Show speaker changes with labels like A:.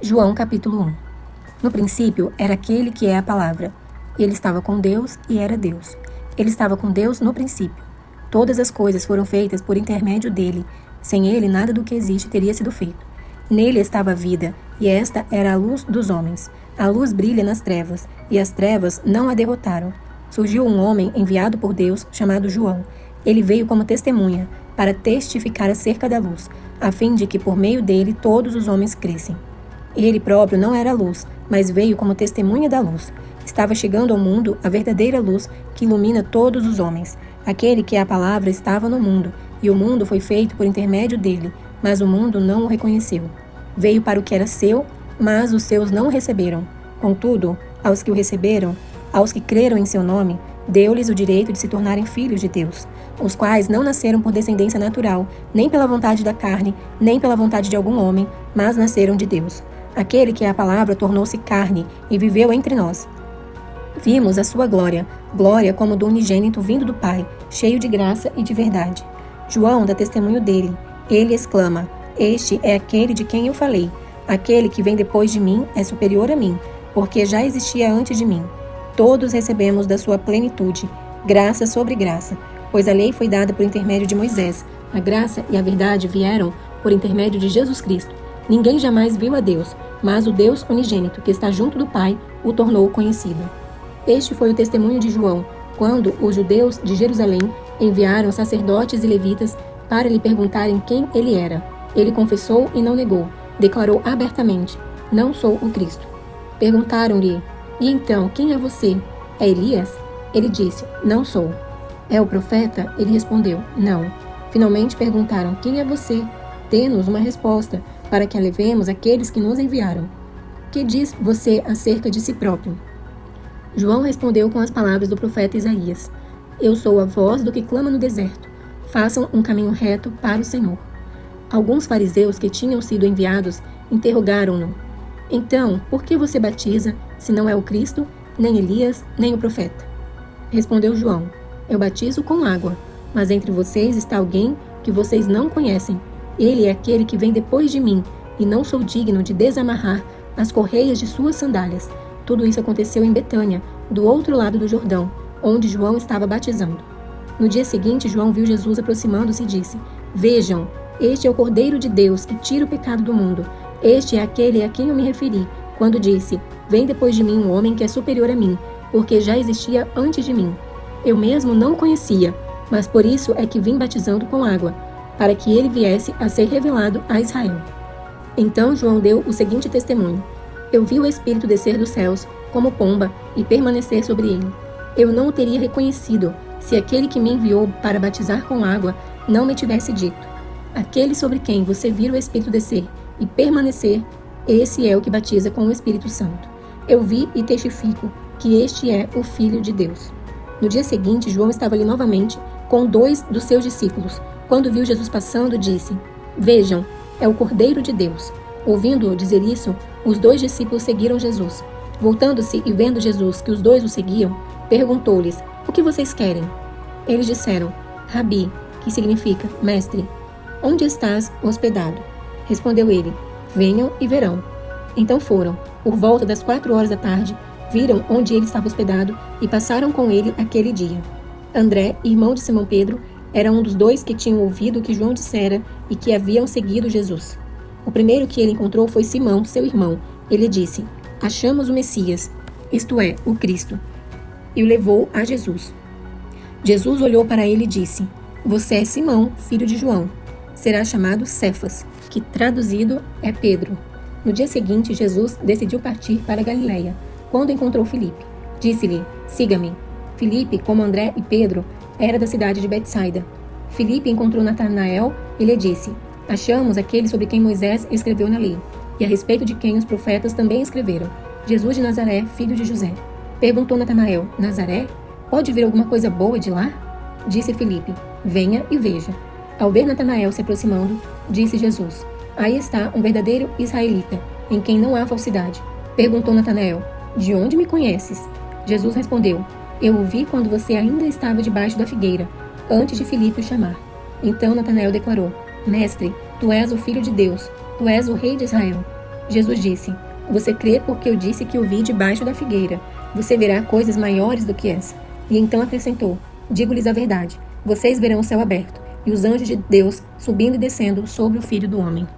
A: João capítulo 1. No princípio era aquele que é a palavra. Ele estava com Deus e era Deus. Ele estava com Deus no princípio. Todas as coisas foram feitas por intermédio dele. Sem ele, nada do que existe teria sido feito. Nele estava a vida, e esta era a luz dos homens. A luz brilha nas trevas, e as trevas não a derrotaram. Surgiu um homem enviado por Deus, chamado João. Ele veio como testemunha, para testificar acerca da luz, a fim de que por meio dele todos os homens crescem. Ele próprio não era luz, mas veio como testemunha da luz. Estava chegando ao mundo a verdadeira luz que ilumina todos os homens. Aquele que é a palavra estava no mundo, e o mundo foi feito por intermédio dele, mas o mundo não o reconheceu. Veio para o que era seu, mas os seus não o receberam. Contudo, aos que o receberam, aos que creram em seu nome, deu-lhes o direito de se tornarem filhos de Deus, os quais não nasceram por descendência natural, nem pela vontade da carne, nem pela vontade de algum homem, mas nasceram de Deus. Aquele que é a palavra tornou-se carne e viveu entre nós. Vimos a sua glória, glória como do unigênito vindo do Pai, cheio de graça e de verdade. João dá testemunho dele. Ele exclama: Este é aquele de quem eu falei. Aquele que vem depois de mim é superior a mim, porque já existia antes de mim. Todos recebemos da sua plenitude, graça sobre graça, pois a lei foi dada por intermédio de Moisés. A graça e a verdade vieram por intermédio de Jesus Cristo. Ninguém jamais viu a Deus, mas o Deus unigênito, que está junto do Pai, o tornou conhecido. Este foi o testemunho de João, quando os judeus de Jerusalém enviaram sacerdotes e levitas para lhe perguntarem quem ele era. Ele confessou e não negou, declarou abertamente: Não sou o Cristo. Perguntaram-lhe: E então, quem é você? É Elias? Ele disse: Não sou. É o profeta? Ele respondeu: Não. Finalmente perguntaram: Quem é você? Dê-nos uma resposta, para que a levemos àqueles que nos enviaram. Que diz você acerca de si próprio? João respondeu com as palavras do profeta Isaías: Eu sou a voz do que clama no deserto. Façam um caminho reto para o Senhor. Alguns fariseus que tinham sido enviados interrogaram-no: Então, por que você batiza, se não é o Cristo, nem Elias, nem o profeta? Respondeu João: Eu batizo com água, mas entre vocês está alguém que vocês não conhecem. Ele é aquele que vem depois de mim, e não sou digno de desamarrar as correias de suas sandálias. Tudo isso aconteceu em Betânia, do outro lado do Jordão, onde João estava batizando. No dia seguinte, João viu Jesus aproximando-se e disse: Vejam, este é o Cordeiro de Deus que tira o pecado do mundo. Este é aquele a quem eu me referi, quando disse: Vem depois de mim um homem que é superior a mim, porque já existia antes de mim. Eu mesmo não o conhecia, mas por isso é que vim batizando com água, para que ele viesse a ser revelado a Israel. Então João deu o seguinte testemunho: Eu vi o Espírito descer dos céus, como pomba, e permanecer sobre ele. Eu não o teria reconhecido, se aquele que me enviou para batizar com água não me tivesse dito: Aquele sobre quem você vira o Espírito descer e permanecer, esse é o que batiza com o Espírito Santo. Eu vi e testifico que este é o Filho de Deus. No dia seguinte, João estava ali novamente com 2 dos seus discípulos. Quando viu Jesus passando, disse: Vejam, é o Cordeiro de Deus. Ouvindo-o dizer isso, os 2 discípulos seguiram Jesus. Voltando-se e vendo Jesus que os 2 o seguiam, perguntou-lhes: O que vocês querem? Eles disseram: Rabi, que significa mestre, onde estás hospedado? Respondeu ele: Venham e verão. Então foram. Por volta das 4 horas da tarde, viram onde ele estava hospedado e passaram com ele aquele dia. André, irmão de Simão Pedro, era um dos 2 que tinham ouvido o que João dissera e que haviam seguido Jesus. O primeiro que ele encontrou foi Simão, seu irmão. Ele disse: Achamos o Messias, isto é, o Cristo. E o levou a Jesus. Jesus olhou para ele e disse: Você é Simão, filho de João. Será chamado Cefas, que traduzido é Pedro. No dia seguinte, Jesus decidiu partir para Galiléia. Quando encontrou Filipe, disse-lhe: Siga-me. Filipe, como André e Pedro, era da cidade de Betsaida. Filipe encontrou Natanael e lhe disse: Achamos aquele sobre quem Moisés escreveu na lei, e a respeito de quem os profetas também escreveram, Jesus de Nazaré, filho de José. Perguntou Natanael: Nazaré? Pode vir alguma coisa boa de lá? Disse Filipe: Venha e veja. Ao ver Natanael se aproximando, disse Jesus: Aí está um verdadeiro israelita, em quem não há falsidade. Perguntou Natanael: De onde me conheces? Jesus respondeu: Eu o vi quando você ainda estava debaixo da figueira, antes de Filipe o chamar. Então Natanael declarou: Mestre, tu és o Filho de Deus, tu és o Rei de Israel. Jesus disse: Você crê porque eu disse que o vi debaixo da figueira. Você verá coisas maiores do que essa. E então acrescentou: Digo-lhes a verdade. Vocês verão o céu aberto e os anjos de Deus subindo e descendo sobre o Filho do Homem.